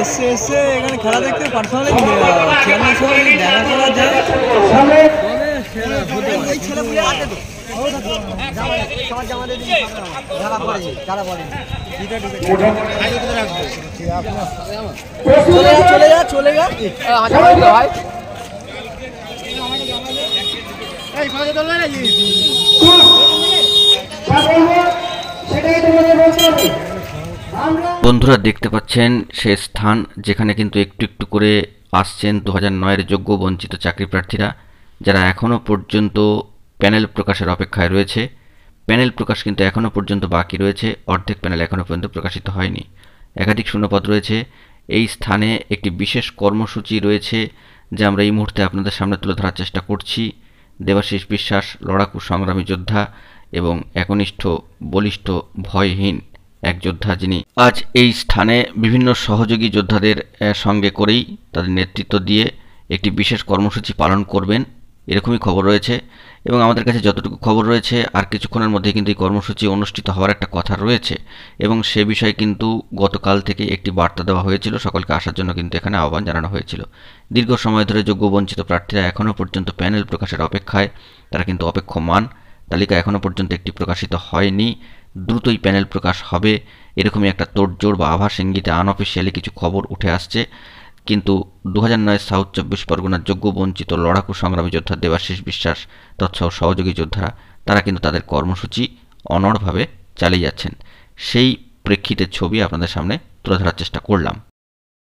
এসে এসে এখানে খেলা দেখতে পার্সোনালি চেয়ারম্যান সঙ্গে দেখা করা যায়। চলে যা ভাই। বন্ধুরা দেখতে পাচ্ছেন সে স্থান যেখানে কিন্তু একটু একটু করে আসছেন 2009-এর যোগ্য বঞ্চিত চাকরি প্রার্থীরা, যারা এখনও পর্যন্ত প্যানেল প্রকাশের অপেক্ষায় রয়েছে। প্যানেল প্রকাশ কিন্তু এখনও পর্যন্ত বাকি রয়েছে, অর্ধেক প্যানেল এখনও পর্যন্ত প্রকাশিত হয়নি। একাধিক শূন্যপদ রয়েছে। এই স্থানে একটি বিশেষ কর্মসূচি রয়েছে যা আমরা এই মুহূর্তে আপনাদের সামনে তুলে ধরার চেষ্টা করছি। দেবাশিস বিশ্বাস লড়াকু সংগ্রামী যোদ্ধা এবং একনিষ্ঠ বলিষ্ঠ ভয়হীন এক যোদ্ধা, যিনি আজ এই স্থানে বিভিন্ন সহযোগী যোদ্ধাদের সঙ্গে করেই তাদের নেতৃত্ব দিয়ে একটি বিশেষ কর্মসূচি পালন করবেন, এরকমই খবর রয়েছে। এবং আমাদের কাছে যতটুকু খবর রয়েছে আর কিছুক্ষণের মধ্যে কিন্তু এই কর্মসূচি অনুষ্ঠিত হওয়ার একটা কথা রয়েছে, এবং সে বিষয়ে কিন্তু গতকাল থেকে একটি বার্তা দেওয়া হয়েছিল, সকলকে আসার জন্য কিন্তু এখানে আহ্বান জানানো হয়েছিল। দীর্ঘ সময় ধরে যোগ্য বঞ্চিত প্রার্থীরা এখনও পর্যন্ত প্যানেল প্রকাশের অপেক্ষায়, তারা কিন্তু অপেক্ষমান। তালিকা এখনও পর্যন্ত একটি প্রকাশিত হয়নি, দ্রুতই প্যানেল প্রকাশ হবে, এরকমই একটা তোড়জোড় বা আভাস ইঙ্গিতে আনঅফিসিয়ালি কিছু খবর উঠে আসছে। কিন্তু 2009 সাউথ 24 পরগনার যোগ্য বঞ্চিত লড়াকু সংগ্রামী যোদ্ধা দেবাশিস বিশ্বাস তৎসহ সহযোগী যোদ্ধারা, তারা কিন্তু তাদের কর্মসূচি অনড়ভাবে চালিয়ে যাচ্ছেন। সেই প্রেক্ষিতের ছবি আপনাদের সামনে তুলে ধরার চেষ্টা করলাম।